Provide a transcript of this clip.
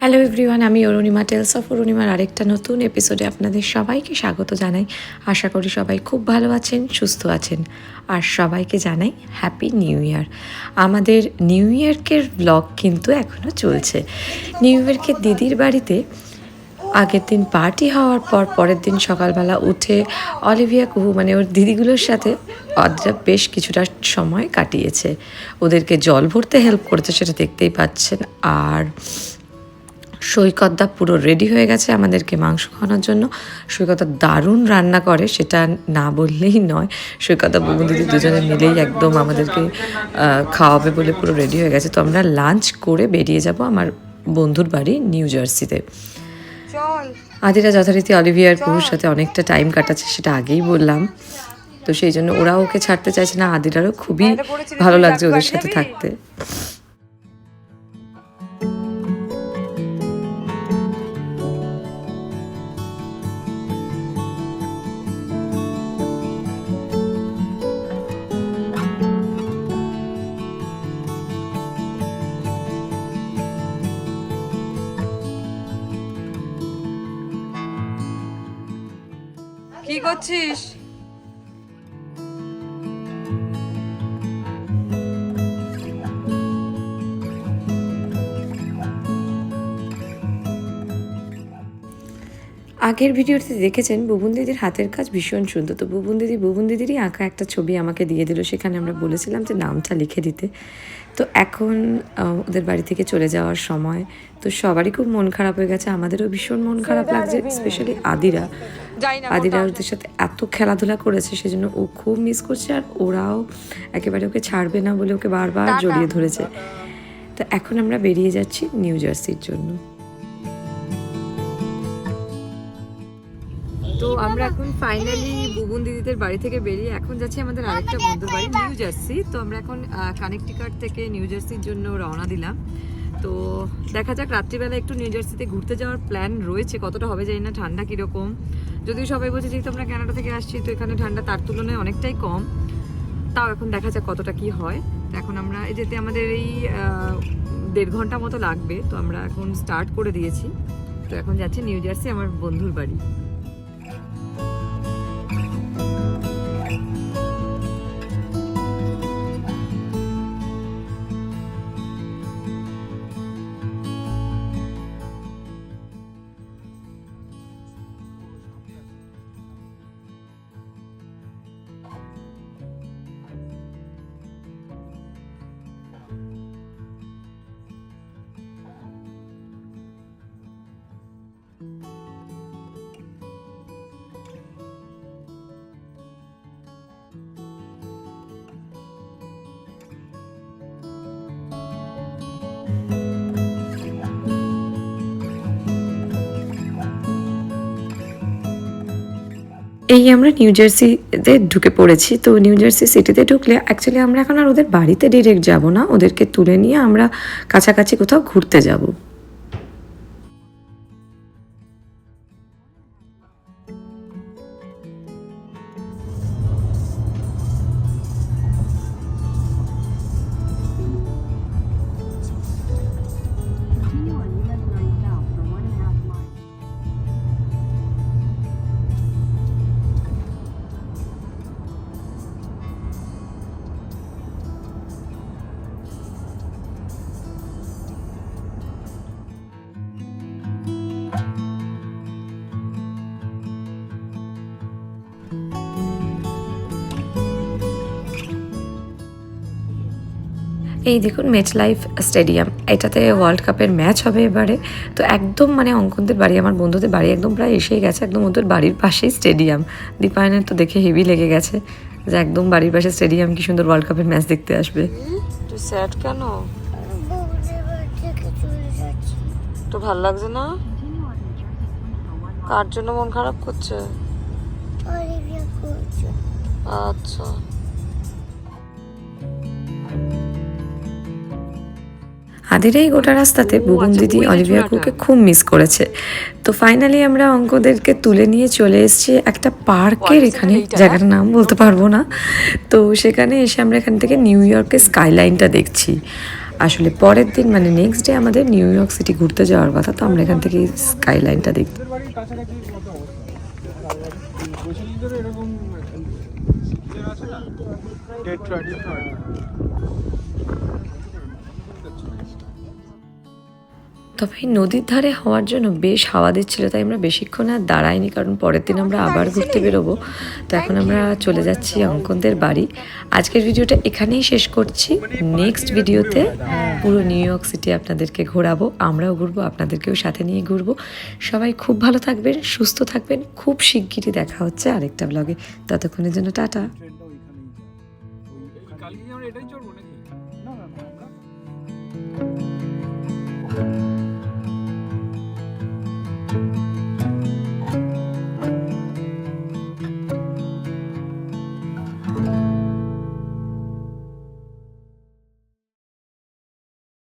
Hello everyone, আমি Arunima tales of অরুণিমার আরেকটা নতুন এপিসোডে আপনাদের সবাইকে স্বাগত জানাই। আশা করি সবাই খুব ভালো আছেন, সুস্থ আছেন, আর সবাইকে জানাই হ্যাপি নিউ ইয়ার। আমাদের নিউ ইয়ারকের ব্লগ কিন্তু এখনও চলছে। নিউ ইয়ারকে দিদির বাড়িতে আগের দিন পার্টি হওয়ার পর পরের দিন সকালবেলা উঠে অলিভিয়া কুহু মানে ওর দিদিগুলোর সাথে অদ্রা বেশ কিছুটা সময় কাটিয়েছে। ওদেরকে জল ভরতে হেল্প করেছে, সেটা দেখতেই পাচ্ছেন। আর সৈকতদা পুরো রেডি হয়ে গেছে আমাদেরকে মাংস খাওয়ানোর জন্য। সৈকতদা দারুণ রান্না করে, সেটা না বললেই নয়। সৈকতদা বুবু দিদি দুজনে মিলেই একদম আমাদেরকে খাওয়াবে বলে পুরো রেডি হয়ে গেছে। তো আমরা লাঞ্চ করে বেরিয়ে যাব আমার বন্ধুর বাড়ি নিউ জার্সিতে। আদিরা যথারীতি অলিভিয়ার কুহুর সাথে অনেকটা টাইম কাটাচ্ছে, সেটা আগেই বললাম। তো সেই জন্য ওরা ওকে ছাড়তে চাইছে না। আদিরারও খুবই ভালো লাগছে ওদের সাথে থাকতে। কি করছিস? আগের ভিডিওতে দেখেছেন বুবুন দিদির হাতের কাজ ভীষণ সুন্দর। তো বুবুন দিদিরই আঁকা একটা ছবি আমাকে দিয়ে দিল। সেখানে আমরা বলেছিলাম যে নামটা লিখে দিতে। তো এখন ওদের বাড়ি থেকে চলে যাওয়ার সময়। তো সবারই খুব মন খারাপ হয়ে গেছে, আমাদেরও ভীষণ মন খারাপ লাগছে। স্পেশালি আদিরা ওদের সাথে এত খেলাধুলা করেছে, সেজন্য ও খুব মিস করছে। আর ওরাও একেবারে ওকে ছাড়বে না বলে ওকে বারবার জড়িয়ে ধরেছে। তো এখন আমরা বেরিয়ে যাচ্ছি নিউ জার্সির জন্য। তো আমরা এখন ফাইনালি বুবুন দিদিদের বাড়ি থেকে বেরিয়ে এখন যাচ্ছি আমাদের আরেকটা বন্ধুর বাড়ি নিউ জার্সি। তো আমরা এখন কানেকটিকাট থেকে নিউ জার্সির জন্য রওনা দিলাম। তো দেখা যাক, রাত্রিবেলা একটু নিউ জার্সিতে ঘুরতে যাওয়ার প্ল্যান রয়েছে। কতটা হবে জানি না, ঠান্ডা কীরকম। যদিও সবাই বলছে যেহেতু আমরা কানাডা থেকে আসছি, তো এখানে ঠান্ডা তার তুলনায় অনেকটাই কম। তাও এখন দেখা যাক কতটা কি হয়। এখন আমরা যেতে আমাদের এই 1.5 ঘন্টা মতো লাগবে। তো আমরা এখন স্টার্ট করে দিয়েছি। তো এখন যাচ্ছি নিউ জার্সি আমার বন্ধুর বাড়ি। এই আমরা নিউ জার্সিতে ঢুকে পড়েছি। তো নিউ জার্সি সিটিতে ঢুকলে অ্যাকচুয়ালি আমরা এখন আর ওদের বাড়িতে ডিরেক্ট যাব না, ওদেরকে তুলে নিয়ে আমরা কাছাকাছি কোথাও ঘুরতে যাব। এই দেখুন মেটলাইফ স্টেডিয়াম, এটাতে ওয়ার্ল্ড কাপের ম্যাচ হবে এবারে। তো একদম মানে অঙ্কনদের বাড়ি, আমার বন্ধুদের বাড়ি একদম প্রায় এসেই গেছে। একদম ওদের বাড়ির পাশেই স্টেডিয়াম। দীপায়নের তো দেখে হেভি লেগে গেছে যে একদম বাড়ির পাশে স্টেডিয়াম, কি সুন্দর ওয়ার্ল্ড কাপের ম্যাচ দেখতে আসবে। তো স্যাড কেন? তো ভাল লাগছে না? কার জন্য মন খারাপ করছে? আচ্ছা, আদিরা এই গোটা রাস্তাতে বুবুন দিদি অলিভিয়া কুকে খুব মিস করেছে। তো ফাইনালি আমরা অঙ্কদেরকে তুলে নিয়ে চলে এসেছি একটা পার্কের এখানে, জায়গাটার নাম বলতে পারবো না। তো সেখানে এসে আমরা এখান থেকে নিউ ইয়র্কের স্কাইলাইনটা দেখছি। আসলে পরের দিন মানে নেক্সট ডে আমাদের নিউ ইয়র্ক সিটি ঘুরতে যাওয়ার কথা, তো আমরা এখান থেকে স্কাইলাইনটা দেখি। ওদের বাড়ির কাছাকাছি কত অবস্থা বৈশালীদের এরকম আছে না ডেট্রয়েট তবে এই নদীর ধারে হওয়ার জন্য বেশ হাওয়া দিচ্ছিল, তাই আমরা বেশিক্ষণ আর দাঁড়াইনি, কারণ পরের দিন আমরা আবার ঘুরতে বেরোবো। তো এখন আমরা চলে যাচ্ছি অঙ্কনদের বাড়ি। আজকের ভিডিওটা এখানেই শেষ করছি। নেক্সট ভিডিওতে পুরো নিউ ইয়র্ক সিটি আপনাদেরকে ঘোরাবো, আমরাও ঘুরবো, আপনাদেরকেও সাথে নিয়ে ঘুরবো। সবাই খুব ভালো থাকবেন, সুস্থ থাকবেন। খুব শিগগিরই দেখা হচ্ছে আরেকটা ব্লগে। ততক্ষণের জন্য টাটা। ট্রেনটা ওইখানেই কালকে আমরা এটাই চড়বো নাকি? না না না আমরা